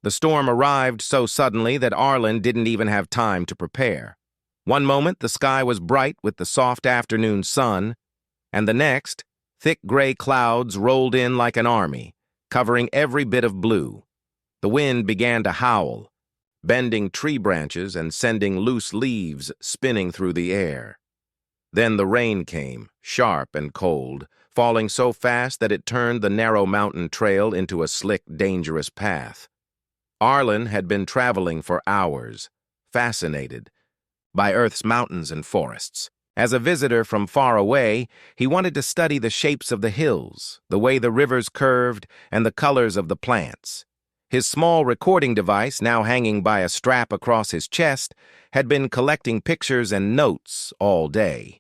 The storm arrived so suddenly that Arlen didn't even have time to prepare. One moment, the sky was bright with the soft afternoon sun, and the next, thick gray clouds rolled in like an army, covering every bit of blue. The wind began to howl, bending tree branches and sending loose leaves spinning through the air. Then the rain came, sharp and cold, falling so fast that it turned the narrow mountain trail into a slick, dangerous path. Arlen had been traveling for hours, fascinated by Earth's mountains and forests. As a visitor from far away, he wanted to study the shapes of the hills, the way the rivers curved, and the colors of the plants. His small recording device, now hanging by a strap across his chest, had been collecting pictures and notes all day.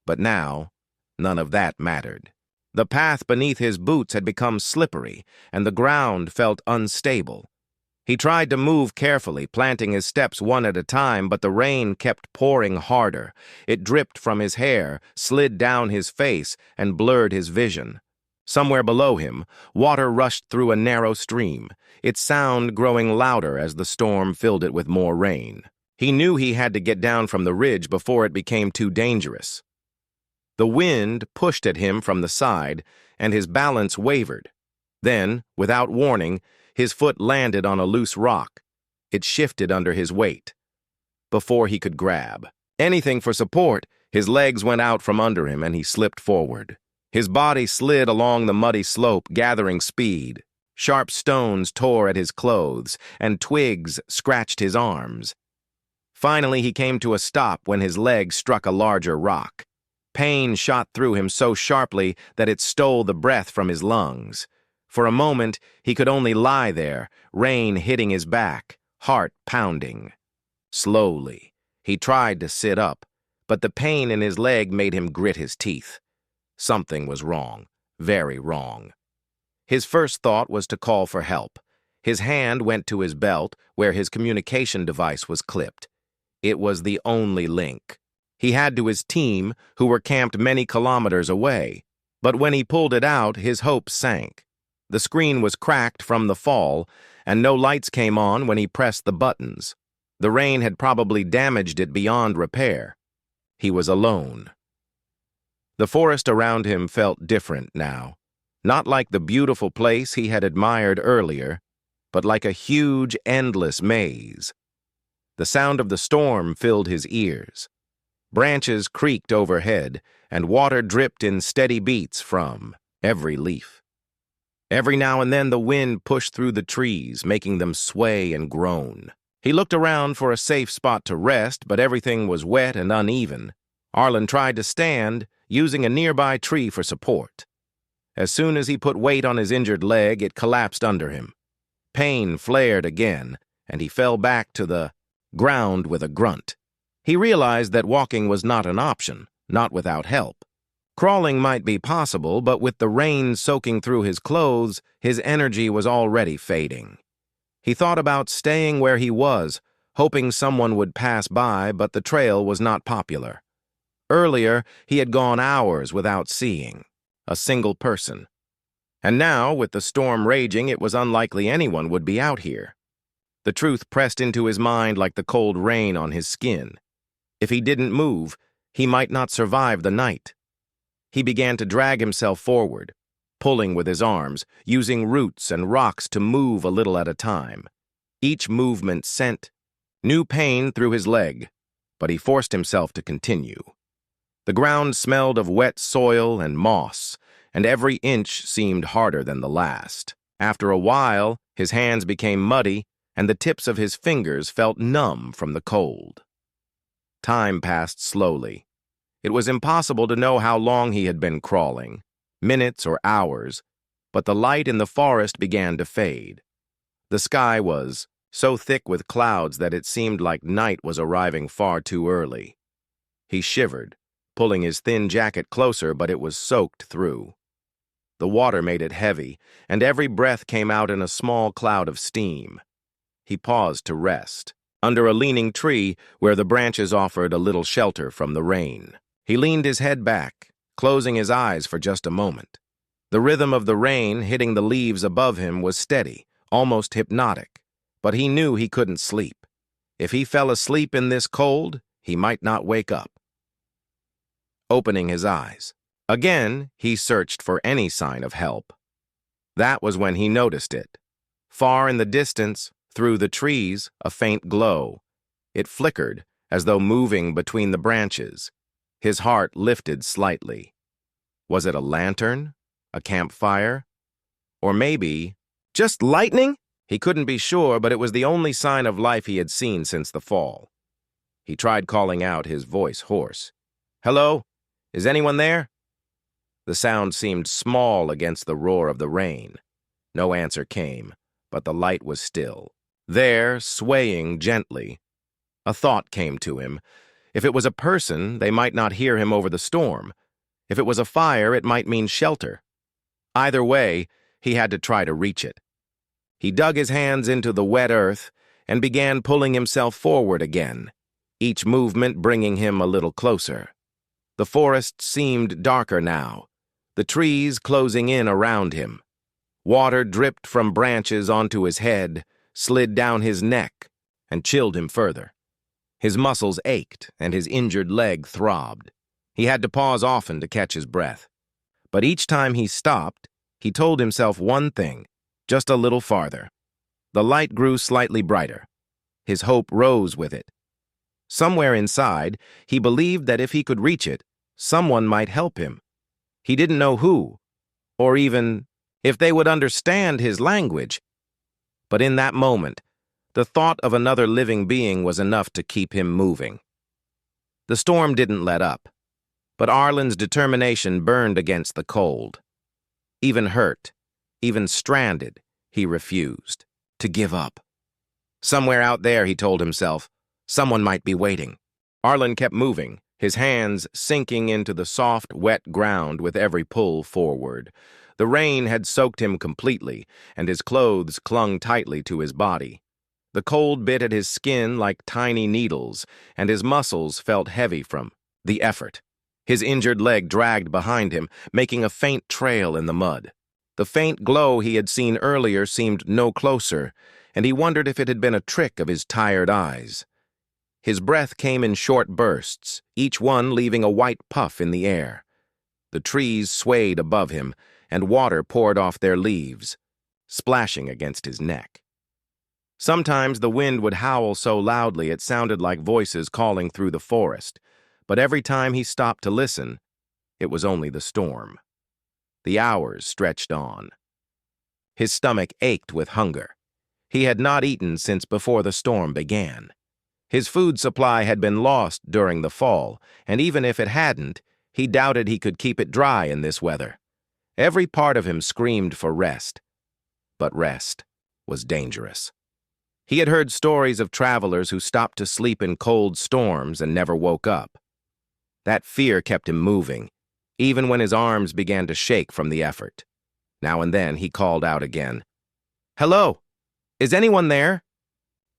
But now, none of that mattered. The path beneath his boots had become slippery, and the ground felt unstable. He tried to move carefully, planting his steps one at a time, but the rain kept pouring harder. It dripped from his hair, slid down his face, and blurred his vision. Somewhere below him, water rushed through a narrow stream, its sound growing louder as the storm filled it with more rain. He knew he had to get down from the ridge before it became too dangerous. The wind pushed at him from the side, and his balance wavered. Then, without warning, his foot landed on a loose rock. It shifted under his weight. Before he could grab anything for support, his legs went out from under him and he slipped forward. His body slid along the muddy slope, gathering speed. Sharp stones tore at his clothes, and twigs scratched his arms. Finally, he came to a stop when his leg struck a larger rock. Pain shot through him so sharply that it stole the breath from his lungs. For a moment, he could only lie there, rain hitting his back, heart pounding. Slowly, he tried to sit up, but the pain in his leg made him grit his teeth. Something was wrong, very wrong. His first thought was to call for help. His hand went to his belt, where his communication device was clipped. It was the only link. He had to his team, who were camped many kilometers away. But when he pulled it out, his hopes sank. The screen was cracked from the fall, and no lights came on when he pressed the buttons. The rain had probably damaged it beyond repair. He was alone. The forest around him felt different now. Not like the beautiful place he had admired earlier, but like a huge, endless maze. The sound of the storm filled his ears. Branches creaked overhead, and water dripped in steady beats from every leaf. Every now and then the wind pushed through the trees, making them sway and groan. He looked around for a safe spot to rest, but everything was wet and uneven. Arlen tried to stand, using a nearby tree for support. As soon as he put weight on his injured leg, it collapsed under him. Pain flared again, and he fell back to the ground with a grunt. He realized that walking was not an option, not without help. Crawling might be possible, but with the rain soaking through his clothes, his energy was already fading. He thought about staying where he was, hoping someone would pass by, but the trail was not popular. Earlier, he had gone hours without seeing a single person. And now, with the storm raging, it was unlikely anyone would be out here. The truth pressed into his mind like the cold rain on his skin. If he didn't move, he might not survive the night. He began to drag himself forward, pulling with his arms, using roots and rocks to move a little at a time. Each movement sent new pain through his leg, but he forced himself to continue. The ground smelled of wet soil and moss, and every inch seemed harder than the last. After a while, his hands became muddy, and the tips of his fingers felt numb from the cold. Time passed slowly. It was impossible to know how long he had been crawling, minutes or hours, but the light in the forest began to fade. The sky was so thick with clouds that it seemed like night was arriving far too early. He shivered, pulling his thin jacket closer, but it was soaked through. The water made it heavy, and every breath came out in a small cloud of steam. He paused to rest, under a leaning tree where the branches offered a little shelter from the rain. He leaned his head back, closing his eyes for just a moment. The rhythm of the rain hitting the leaves above him was steady, almost hypnotic. but he knew he couldn't sleep. If he fell asleep in this cold, he might not wake up. Opening his eyes. Again, he searched for any sign of help. That was when he noticed it. Far in the distance, through the trees, a faint glow. It flickered, as though moving between the branches. His heart lifted slightly. Was it a lantern? A campfire? Or maybe just lightning? He couldn't be sure, but it was the only sign of life he had seen since the fall. He tried calling out, his voice hoarse. "Hello? Is anyone there?" The sound seemed small against the roar of the rain. No answer came, but the light was still. There, swaying gently, a thought came to him. If it was a person, they might not hear him over the storm. If it was a fire, it might mean shelter. Either way, he had to try to reach it. He dug his hands into the wet earth and began pulling himself forward again, each movement bringing him a little closer. The forest seemed darker now, the trees closing in around him. Water dripped from branches onto his head, slid down his neck, and chilled him further. His muscles ached, and his injured leg throbbed. He had to pause often to catch his breath. But each time he stopped, he told himself one thing, just a little farther. The light grew slightly brighter. His hope rose with it. Somewhere inside, he believed that if he could reach it, someone might help him. He didn't know who, or even if they would understand his language. But in that moment, the thought of another living being was enough to keep him moving. The storm didn't let up, but Arlen's determination burned against the cold. Even hurt, even stranded, he refused to give up. Somewhere out there, he told himself, someone might be waiting. Arlen kept moving, his hands sinking into the soft, wet ground with every pull forward. The rain had soaked him completely, and his clothes clung tightly to his body. The cold bit at his skin like tiny needles, and his muscles felt heavy from the effort. His injured leg dragged behind him, making a faint trail in the mud. The faint glow he had seen earlier seemed no closer, and he wondered if it had been a trick of his tired eyes. His breath came in short bursts, each one leaving a white puff in the air. The trees swayed above him, and water poured off their leaves, splashing against his neck. Sometimes the wind would howl so loudly it sounded like voices calling through the forest, but every time he stopped to listen, it was only the storm. The hours stretched on. His stomach ached with hunger. He had not eaten since before the storm began. His food supply had been lost during the fall, and even if it hadn't, he doubted he could keep it dry in this weather. Every part of him screamed for rest, but rest was dangerous. He had heard stories of travelers who stopped to sleep in cold storms and never woke up. That fear kept him moving, even when his arms began to shake from the effort. Now and then he called out again, "Hello? Is anyone there?"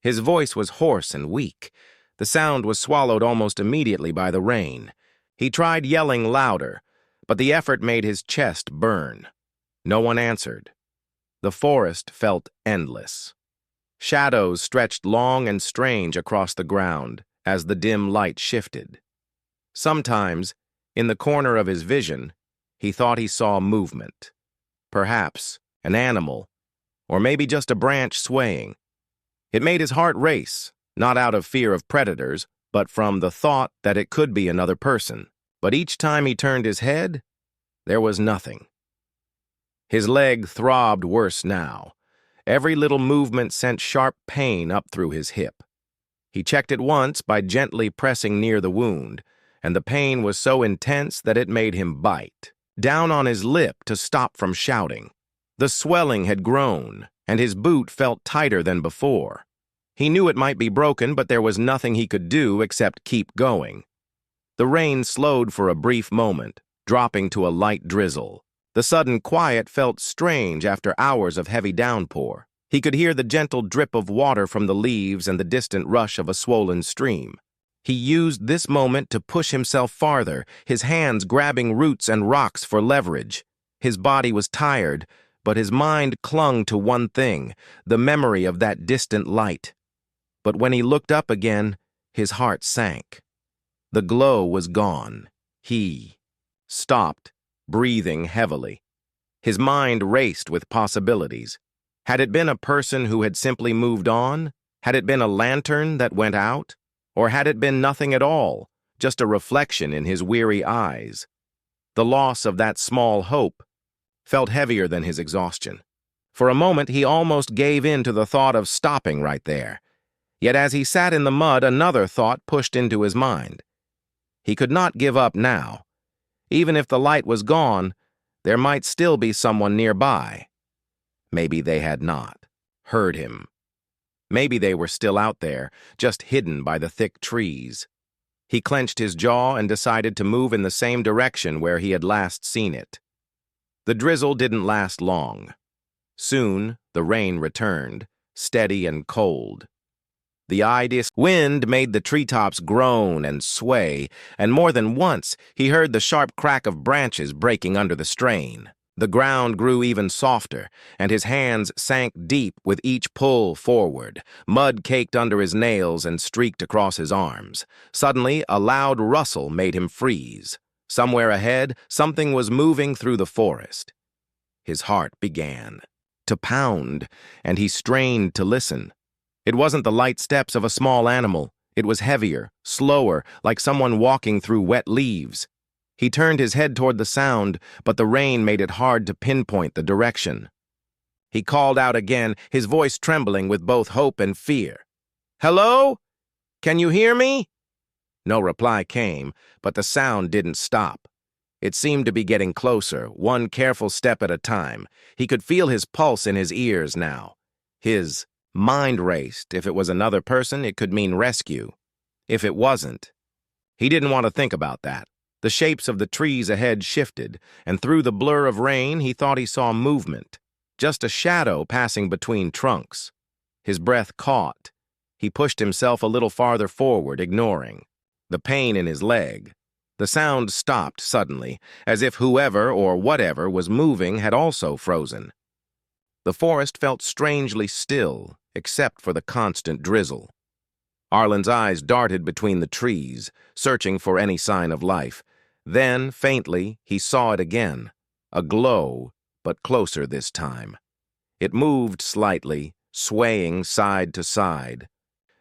His voice was hoarse and weak. The sound was swallowed almost immediately by the rain. He tried yelling louder, but the effort made his chest burn. No one answered. The forest felt endless. Shadows stretched long and strange across the ground as the dim light shifted. Sometimes, in the corner of his vision, he thought he saw movement. Perhaps an animal, or maybe just a branch swaying. It made his heart race, not out of fear of predators, but from the thought that it could be another person. But each time he turned his head, there was nothing. His leg throbbed worse now. Every little movement sent sharp pain up through his hip. He checked it once by gently pressing near the wound, and the pain was so intense that it made him bite down on his lip to stop from shouting. The swelling had grown, and his boot felt tighter than before. He knew it might be broken, but there was nothing he could do except keep going. The rain slowed for a brief moment, dropping to a light drizzle. The sudden quiet felt strange after hours of heavy downpour. He could hear the gentle drip of water from the leaves and the distant rush of a swollen stream. He used this moment to push himself farther, his hands grabbing roots and rocks for leverage. His body was tired, but his mind clung to one thing, the memory of that distant light. But when he looked up again, his heart sank. The glow was gone. He stopped, breathing heavily. His mind raced with possibilities. Had it been a person who had simply moved on? Had it been a lantern that went out? Or had it been nothing at all, just a reflection in his weary eyes? The loss of that small hope felt heavier than his exhaustion. For a moment, he almost gave in to the thought of stopping right there. Yet as he sat in the mud, another thought pushed into his mind. He could not give up now. Even if the light was gone, there might still be someone nearby. Maybe they had not heard him. Maybe they were still out there, just hidden by the thick trees. He clenched his jaw and decided to move in the same direction where he had last seen it. The drizzle didn't last long. Soon, the rain returned, steady and cold. The wind made the treetops groan and sway, and more than once he heard the sharp crack of branches breaking under the strain. The ground grew even softer, and his hands sank deep with each pull forward. Mud caked under his nails and streaked across his arms. Suddenly, a loud rustle made him freeze. Somewhere ahead, something was moving through the forest. His heart began to pound, and he strained to listen. It wasn't the light steps of a small animal. It was heavier, slower, like someone walking through wet leaves. He turned his head toward the sound, but the rain made it hard to pinpoint the direction. He called out again, his voice trembling with both hope and fear. "Hello? Can you hear me?" No reply came, but the sound didn't stop. It seemed to be getting closer, one careful step at a time. He could feel his pulse in his ears now. His mind raced. If it was another person, it could mean rescue. If it wasn't, he didn't want to think about that. The shapes of the trees ahead shifted, and through the blur of rain, he thought he saw movement, just a shadow passing between trunks. His breath caught. He pushed himself a little farther forward, ignoring the pain in his leg. The sound stopped suddenly, as if whoever or whatever was moving had also frozen. The forest felt strangely still, except for the constant drizzle. Arlen's eyes darted between the trees, searching for any sign of life. Then, faintly, he saw it again, a glow, but closer this time. It moved slightly, swaying side to side,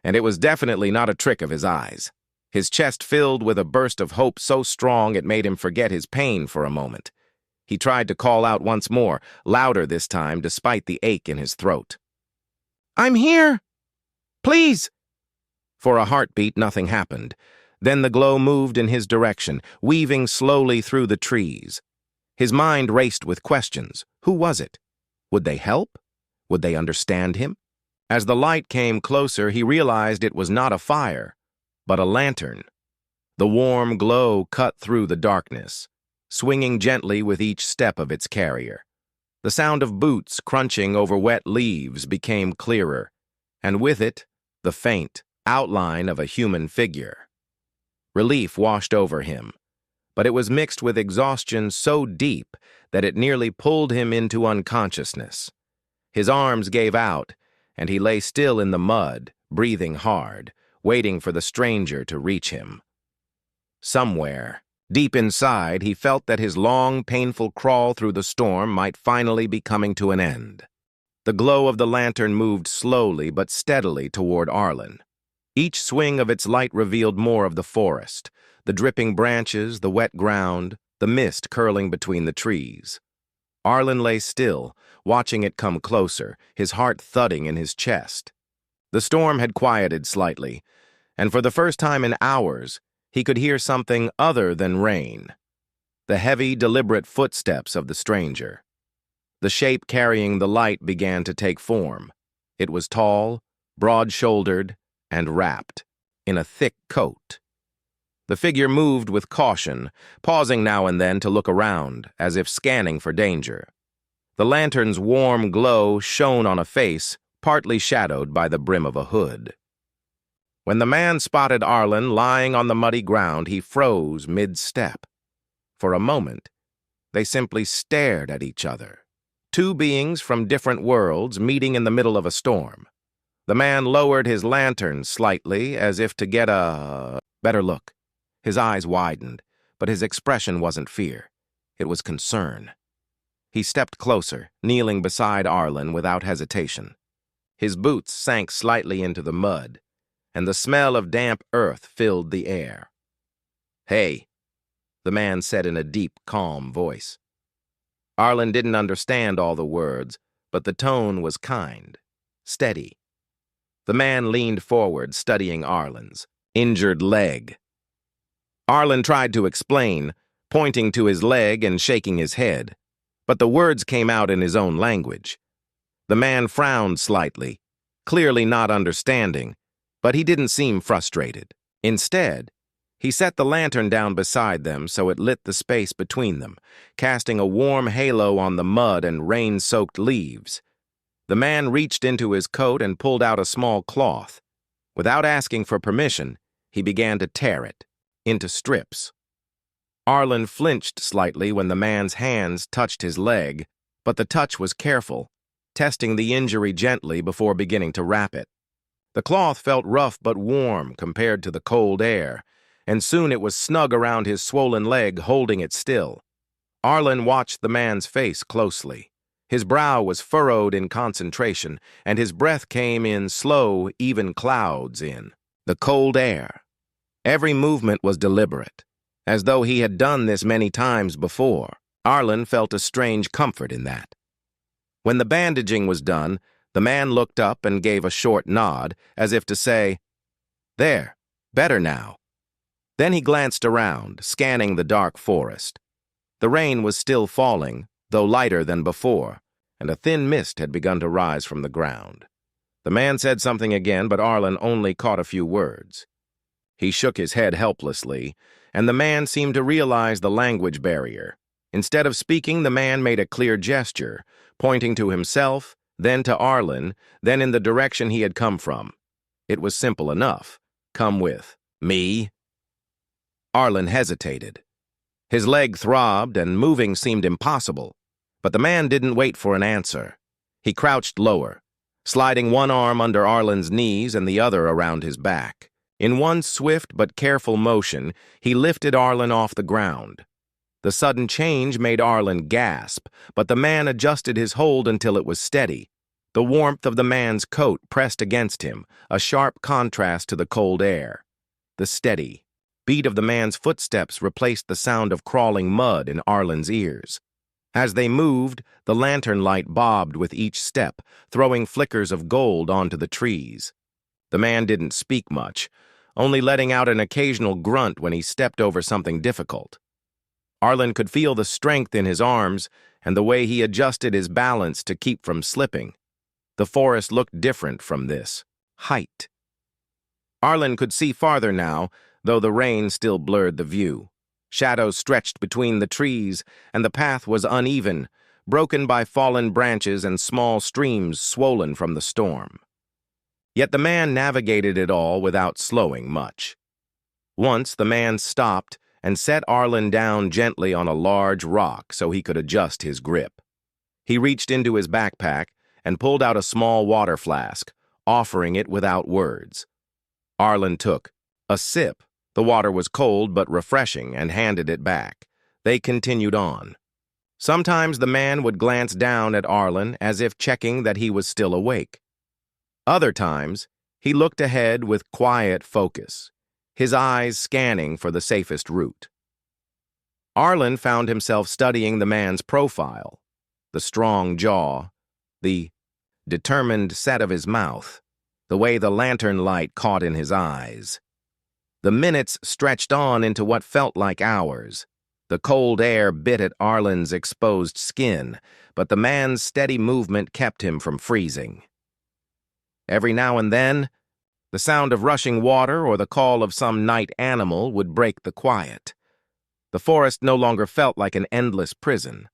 and it was definitely not a trick of his eyes. His chest filled with a burst of hope so strong it made him forget his pain for a moment. He tried to call out once more, louder this time despite the ache in his throat. "I'm here! Please!" For a heartbeat, nothing happened. Then the glow moved in his direction, weaving slowly through the trees. His mind raced with questions. Who was it? Would they help? Would they understand him? As the light came closer, he realized it was not a fire, but a lantern. The warm glow cut through the darkness, swinging gently with each step of its carrier. The sound of boots crunching over wet leaves became clearer, and with it, the faint outline of a human figure. Relief washed over him, but it was mixed with exhaustion so deep that it nearly pulled him into unconsciousness. His arms gave out, and he lay still in the mud, breathing hard, waiting for the stranger to reach him. Somewhere, deep inside, he felt that his long, painful crawl through the storm might finally be coming to an end. The glow of the lantern moved slowly but steadily toward Arlen. Each swing of its light revealed more of the forest, the dripping branches, the wet ground, the mist curling between the trees. Arlen lay still, watching it come closer, his heart thudding in his chest. The storm had quieted slightly, and for the first time in hours, he could hear something other than rain. The heavy, deliberate footsteps of the stranger. The shape carrying the light began to take form. It was tall, broad-shouldered, and wrapped in a thick coat. The figure moved with caution, pausing now and then to look around, as if scanning for danger. The lantern's warm glow shone on a face, partly shadowed by the brim of a hood. When the man spotted Arlen lying on the muddy ground, he froze mid-step. For a moment, they simply stared at each other, Two beings from different worlds meeting in the middle of a storm. The man lowered his lantern slightly, as if to get a better look. His eyes widened, but his expression wasn't fear. It was concern. He stepped closer, kneeling beside Arlen without hesitation. His boots sank slightly into the mud, and the smell of damp earth filled the air. "Hey," the man said in a deep, calm voice. Arlen didn't understand all the words, but the tone was kind, steady. The man leaned forward, studying Arlen's injured leg. Arlen tried to explain, pointing to his leg and shaking his head, but the words came out in his own language. The man frowned slightly, clearly not understanding, but he didn't seem frustrated. Instead, he set the lantern down beside them so it lit the space between them, casting a warm halo on the mud and rain-soaked leaves. The man reached into his coat and pulled out a small cloth. Without asking for permission, he began to tear it into strips. Arlen flinched slightly when the man's hands touched his leg, but the touch was careful, testing the injury gently before beginning to wrap it. The cloth felt rough but warm compared to the cold air, and soon it was snug around his swollen leg, holding it still. Arlen watched the man's face closely. His brow was furrowed in concentration, and his breath came in slow, even clouds in the cold air. Every movement was deliberate, as though he had done this many times before. Arlen felt a strange comfort in that. When the bandaging was done, the man looked up and gave a short nod, as if to say, "There, better now." Then he glanced around, scanning the dark forest. The rain was still falling, though lighter than before, and a thin mist had begun to rise from the ground. The man said something again, but Arlen only caught a few words. He shook his head helplessly, and the man seemed to realize the language barrier. Instead of speaking, the man made a clear gesture, pointing to himself, then to Arlen, then in the direction he had come from. It was simple enough. "Come with me." Arlen hesitated. His leg throbbed, and moving seemed impossible. But the man didn't wait for an answer. He crouched lower, sliding one arm under Arlen's knees and the other around his back. In one swift but careful motion, he lifted Arlen off the ground. The sudden change made Arlen gasp, but the man adjusted his hold until it was steady. The warmth of the man's coat pressed against him, a sharp contrast to the cold air. The steady beat of the man's footsteps replaced the sound of crawling mud in Arlen's ears. As they moved, the lantern light bobbed with each step, throwing flickers of gold onto the trees. The man didn't speak much, only letting out an occasional grunt when he stepped over something difficult. Arlen could feel the strength in his arms and the way he adjusted his balance to keep from slipping. The forest looked different from this height. Arlen could see farther now, though the rain still blurred the view. Shadows stretched between the trees, and the path was uneven, broken by fallen branches and small streams swollen from the storm. Yet the man navigated it all without slowing much. Once the man stopped and set Arlen down gently on a large rock so he could adjust his grip. He reached into his backpack and pulled out a small water flask, offering it without words. Arlen took a sip. The water was cold but refreshing, and handed it back. They continued on. Sometimes the man would glance down at Arlen as if checking that he was still awake. Other times, he looked ahead with quiet focus, his eyes scanning for the safest route. Arlen found himself studying the man's profile, the strong jaw, the determined set of his mouth, the way the lantern light caught in his eyes. The minutes stretched on into what felt like hours. The cold air bit at Arlen's exposed skin, but the man's steady movement kept him from freezing. Every now and then, the sound of rushing water or the call of some night animal would break the quiet. The forest no longer felt like an endless prison.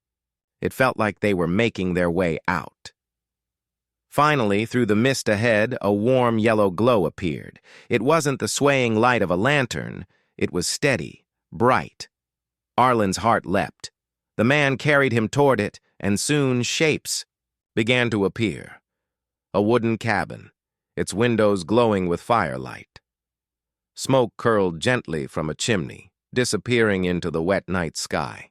It felt like they were making their way out. Finally, through the mist ahead, a warm yellow glow appeared. It wasn't the swaying light of a lantern. It was steady, bright. Arlen's heart leapt. The man carried him toward it, and soon shapes began to appear. A wooden cabin, its windows glowing with firelight. Smoke curled gently from a chimney, disappearing into the wet night sky.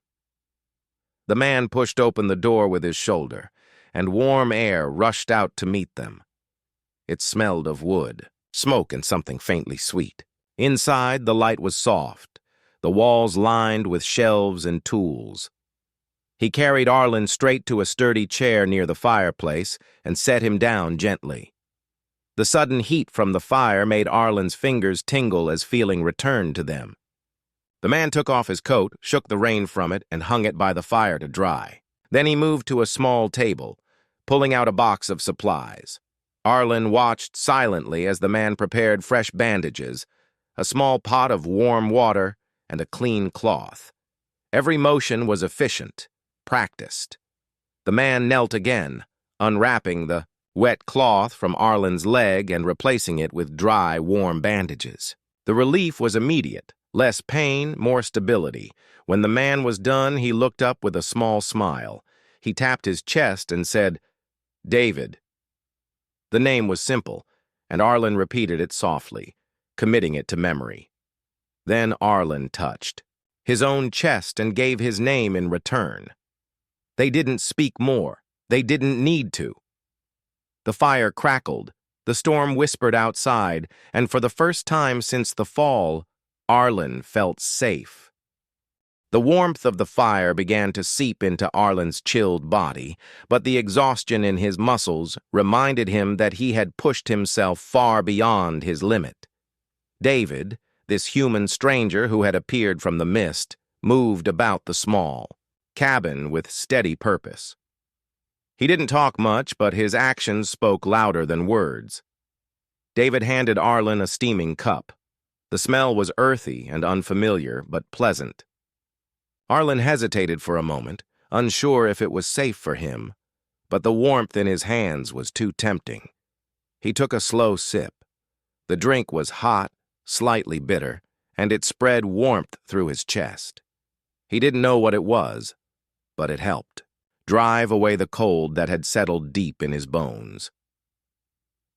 The man pushed open the door with his shoulder, and warm air rushed out to meet them. It smelled of wood, smoke, and something faintly sweet. Inside, the light was soft, the walls lined with shelves and tools. He carried Arlen straight to a sturdy chair near the fireplace and set him down gently. The sudden heat from the fire made Arlen's fingers tingle as feeling returned to them. The man took off his coat, shook the rain from it, and hung it by the fire to dry. Then he moved to a small table, pulling out a box of supplies. Arlen watched silently as the man prepared fresh bandages, a small pot of warm water, and a clean cloth. Every motion was efficient, practiced. The man knelt again, unwrapping the wet cloth from Arlen's leg and replacing it with dry, warm bandages. The relief was immediate. Less pain, more stability. When the man was done, he looked up with a small smile. He tapped his chest and said, "David." The name was simple, and Arlen repeated it softly, committing it to memory. Then Arlen touched his own chest and gave his name in return. They didn't speak more. They didn't need to. The fire crackled, the storm whispered outside, and for the first time since the fall, Arlen felt safe. The warmth of the fire began to seep into Arlen's chilled body, but the exhaustion in his muscles reminded him that he had pushed himself far beyond his limit. David, this human stranger who had appeared from the mist, moved about the small cabin with steady purpose. He didn't talk much, but his actions spoke louder than words. David handed Arlen a steaming cup. The smell was earthy and unfamiliar, but pleasant. Arlen hesitated for a moment, unsure if it was safe for him, but the warmth in his hands was too tempting. He took a slow sip. The drink was hot, slightly bitter, and it spread warmth through his chest. He didn't know what it was, but it helped drive away the cold that had settled deep in his bones.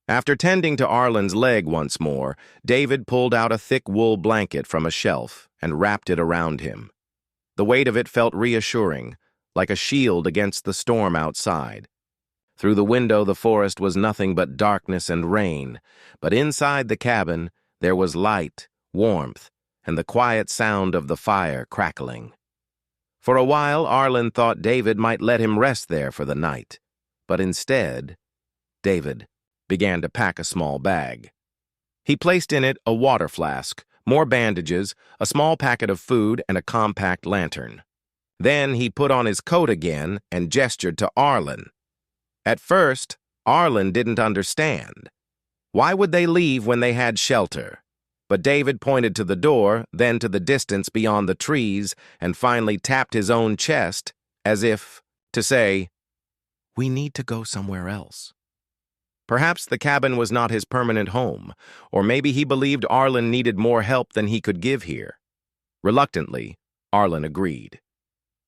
After tending to Arlen's leg once more, David pulled out a thick wool blanket from a shelf and wrapped it around him. The weight of it felt reassuring, like a shield against the storm outside. Through the window, the forest was nothing but darkness and rain, but inside the cabin, there was light, warmth, and the quiet sound of the fire crackling. For a while, Arlen thought David might let him rest there for the night, but instead, David began to pack a small bag. He placed in it a water flask, more bandages, a small packet of food, and a compact lantern. Then he put on his coat again and gestured to Arlen. At first, Arlen didn't understand. Why would they leave when they had shelter? But David pointed to the door, then to the distance beyond the trees, and finally tapped his own chest, as if to say, "We need to go somewhere else." Perhaps the cabin was not his permanent home, or maybe he believed Arlen needed more help than he could give here. Reluctantly, Arlen agreed.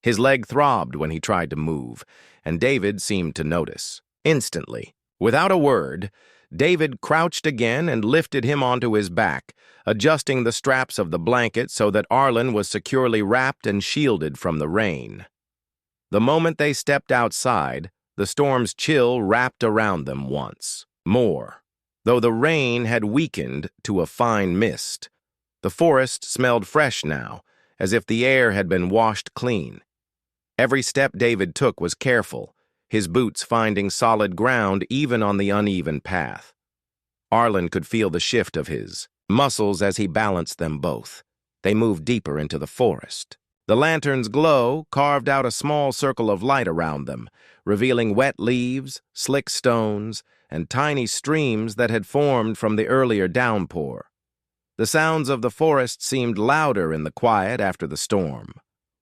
His leg throbbed when he tried to move, and David seemed to notice. Instantly, without a word, David crouched again and lifted him onto his back, adjusting the straps of the blanket so that Arlen was securely wrapped and shielded from the rain. The moment they stepped outside, the storm's chill wrapped around them once more. Though the rain had weakened to a fine mist, the forest smelled fresh now, as if the air had been washed clean. Every step David took was careful, his boots finding solid ground even on the uneven path. Arlen could feel the shift of his muscles as he balanced them both. They moved deeper into the forest. The lantern's glow carved out a small circle of light around them, revealing wet leaves, slick stones, and tiny streams that had formed from the earlier downpour. The sounds of the forest seemed louder in the quiet after the storm.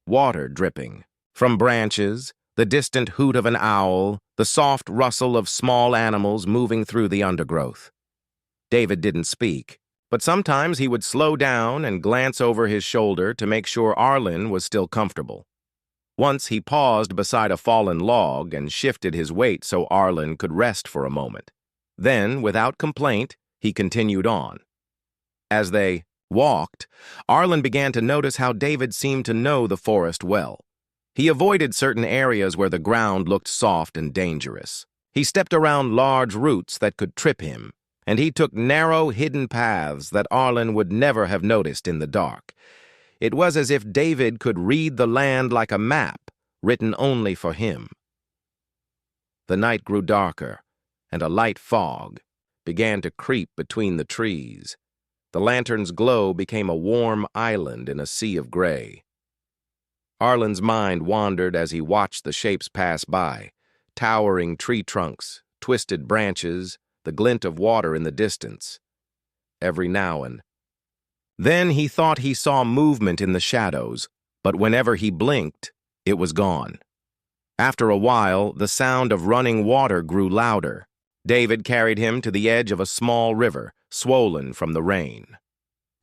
Water dripping from branches, the distant hoot of an owl, the soft rustle of small animals moving through the undergrowth. David didn't speak, but sometimes he would slow down and glance over his shoulder to make sure Arlen was still comfortable. Once he paused beside a fallen log and shifted his weight so Arlen could rest for a moment. Then, without complaint, he continued on. As they walked, Arlen began to notice how David seemed to know the forest well. He avoided certain areas where the ground looked soft and dangerous. He stepped around large roots that could trip him, and he took narrow, hidden paths that Arlen would never have noticed in the dark. It was as if David could read the land like a map, written only for him. The night grew darker, and a light fog began to creep between the trees. The lantern's glow became a warm island in a sea of gray. Arlen's mind wandered as he watched the shapes pass by, towering tree trunks, twisted branches, the glint of water in the distance. Every now and then he thought he saw movement in the shadows, but whenever he blinked, it was gone. After a while, the sound of running water grew louder. David carried him to the edge of a small river, swollen from the rain.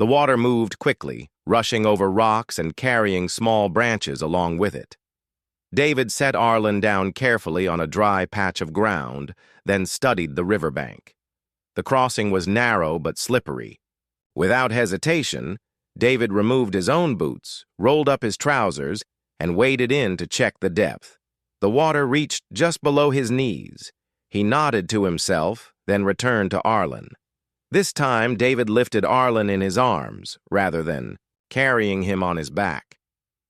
The water moved quickly, rushing over rocks and carrying small branches along with it. David set Arlen down carefully on a dry patch of ground, then studied the riverbank. The crossing was narrow but slippery. Without hesitation, David removed his own boots, rolled up his trousers, and waded in to check the depth. The water reached just below his knees. He nodded to himself, then returned to Arlen. This time, David lifted Arlen in his arms, rather than carrying him on his back.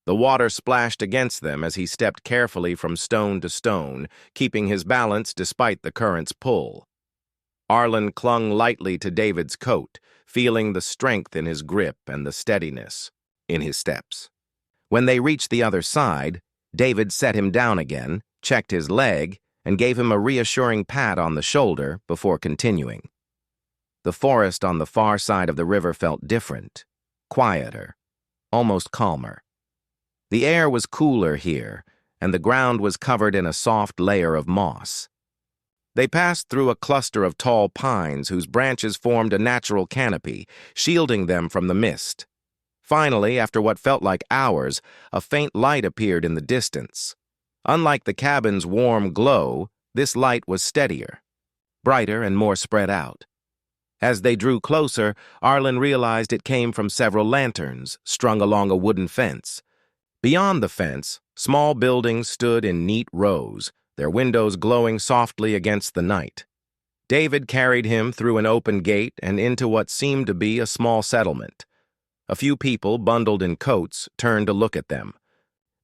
The water splashed against them as he stepped carefully from stone to stone, keeping his balance despite the current's pull. Arlen clung lightly to David's coat, feeling the strength in his grip and the steadiness in his steps. When they reached the other side, David set him down again, checked his leg, and gave him a reassuring pat on the shoulder before continuing. The forest on the far side of the river felt different, quieter, almost calmer. The air was cooler here, and the ground was covered in a soft layer of moss. They passed through a cluster of tall pines whose branches formed a natural canopy, shielding them from the mist. Finally, after what felt like hours, a faint light appeared in the distance. Unlike the cabin's warm glow, this light was steadier, brighter and more spread out. As they drew closer, Arlen realized it came from several lanterns strung along a wooden fence. Beyond the fence, small buildings stood in neat rows, their windows glowing softly against the night. David carried him through an open gate and into what seemed to be a small settlement. A few people, bundled in coats, turned to look at them.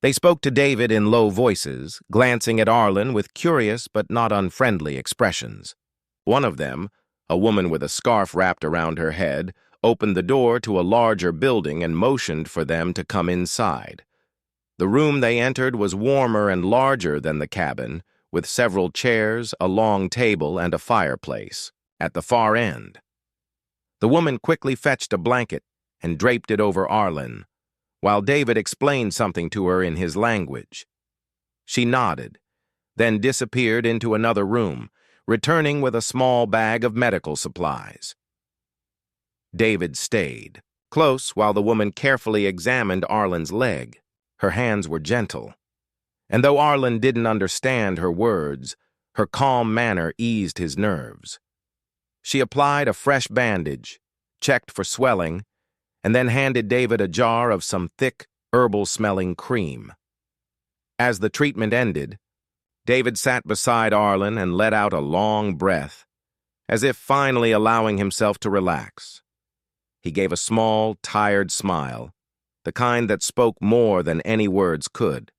They spoke to David in low voices, glancing at Arlen with curious but not unfriendly expressions. One of them, a woman with a scarf wrapped around her head, opened the door to a larger building and motioned for them to come inside. The room they entered was warmer and larger than the cabin, with several chairs, a long table, and a fireplace at the far end. The woman quickly fetched a blanket and draped it over Arlen, while David explained something to her in his language. She nodded, then disappeared into another room, returning with a small bag of medical supplies. David stayed, close while the woman carefully examined Arlen's leg. Her hands were gentle, and though Arlen didn't understand her words, her calm manner eased his nerves. She applied a fresh bandage, checked for swelling, and then handed David a jar of some thick, herbal-smelling cream. As the treatment ended, David sat beside Arlen and let out a long breath, as if finally allowing himself to relax. He gave a small, tired smile, the kind that spoke more than any words could.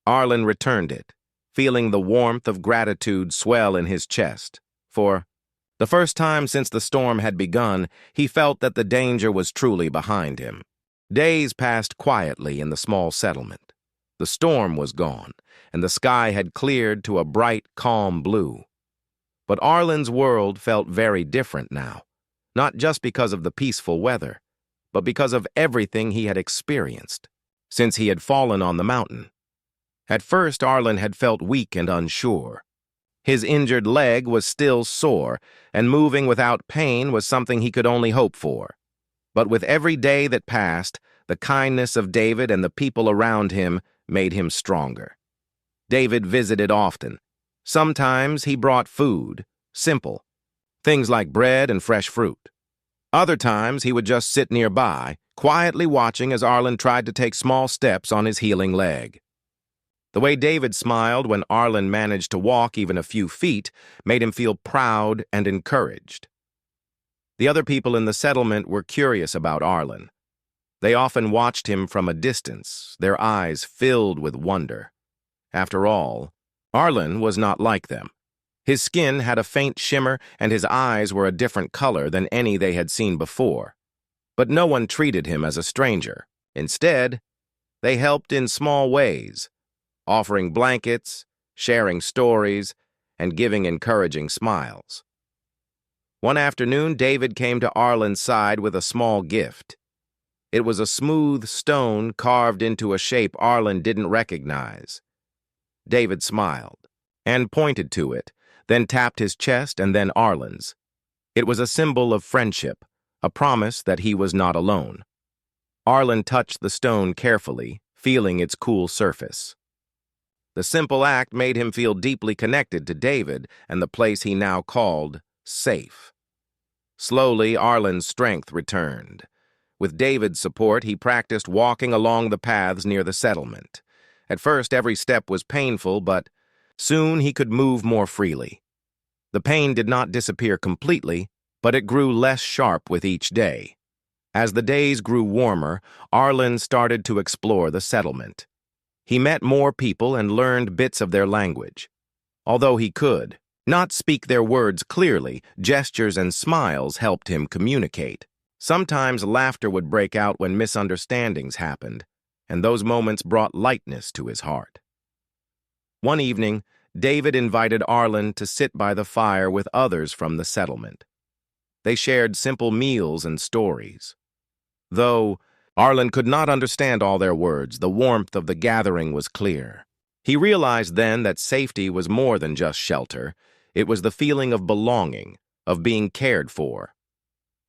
Arlen returned it, feeling the warmth of gratitude swell in his chest, for the first time since the storm had begun, he felt that the danger was truly behind him. Days passed quietly in the small settlement. The storm was gone, and the sky had cleared to a bright, calm blue. But Arlen's world felt very different now, not just because of the peaceful weather, but because of everything he had experienced since he had fallen on the mountain. At first, Arlen had felt weak and unsure. His injured leg was still sore, and moving without pain was something he could only hope for. But with every day that passed, the kindness of David and the people around him made him stronger. David visited often. Sometimes he brought food, simple, things like bread and fresh fruit. Other times he would just sit nearby, quietly watching as Arlen tried to take small steps on his healing leg. The way David smiled when Arlen managed to walk even a few feet made him feel proud and encouraged. The other people in the settlement were curious about Arlen. They often watched him from a distance, their eyes filled with wonder. After all, Arlen was not like them. His skin had a faint shimmer and his eyes were a different color than any they had seen before. But no one treated him as a stranger. Instead, they helped in small ways, offering blankets, sharing stories, and giving encouraging smiles. One afternoon, David came to Arlen's side with a small gift. It was a smooth stone carved into a shape Arlen didn't recognize. David smiled and pointed to it, then tapped his chest and then Arlen's. It was a symbol of friendship, a promise that he was not alone. Arlen touched the stone carefully, feeling its cool surface. The simple act made him feel deeply connected to David and the place he now called safe. Slowly, Arlen's strength returned. With David's support, he practiced walking along the paths near the settlement. At first, every step was painful, but soon he could move more freely. The pain did not disappear completely, but it grew less sharp with each day. As the days grew warmer, Arlen started to explore the settlement. He met more people and learned bits of their language. Although he could not speak their words clearly, gestures and smiles helped him communicate. Sometimes laughter would break out when misunderstandings happened, and those moments brought lightness to his heart. One evening, David invited Arlen to sit by the fire with others from the settlement. They shared simple meals and stories. Though Arlen could not understand all their words, the warmth of the gathering was clear. He realized then that safety was more than just shelter. It was the feeling of belonging, of being cared for.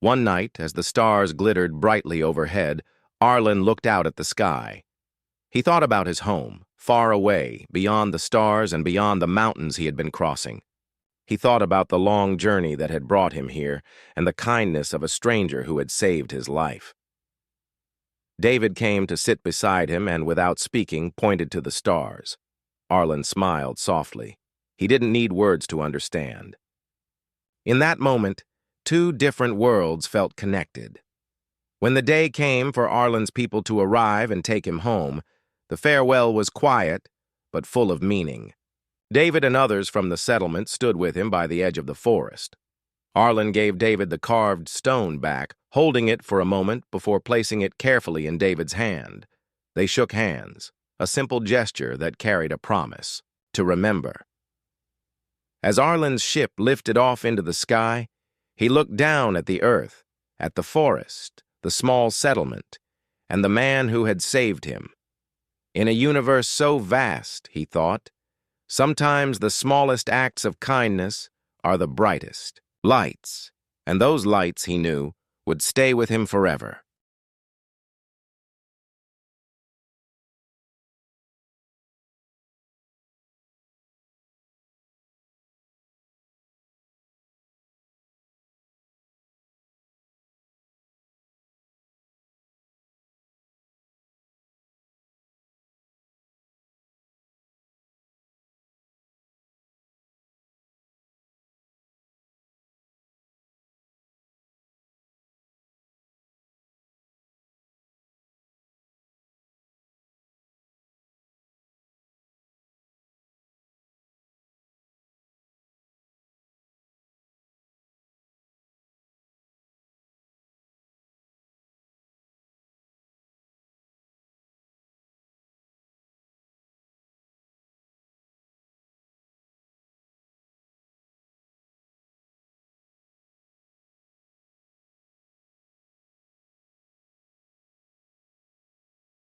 One night, as the stars glittered brightly overhead, Arlen looked out at the sky. He thought about his home, far away, beyond the stars and beyond the mountains he had been crossing. He thought about the long journey that had brought him here and the kindness of a stranger who had saved his life. David came to sit beside him and, without speaking, pointed to the stars. Arlen smiled softly. He didn't need words to understand. In that moment, two different worlds felt connected. When the day came for Arlen's people to arrive and take him home, the farewell was quiet, but full of meaning. David and others from the settlement stood with him by the edge of the forest. Arlen gave David the carved stone back, holding it for a moment before placing it carefully in David's hand. They shook hands, a simple gesture that carried a promise to remember. As Arlen's ship lifted off into the sky, he looked down at the earth, at the forest, the small settlement, and the man who had saved him. In a universe so vast, he thought, sometimes the smallest acts of kindness are the brightest lights, and those lights, he knew, would stay with him forever.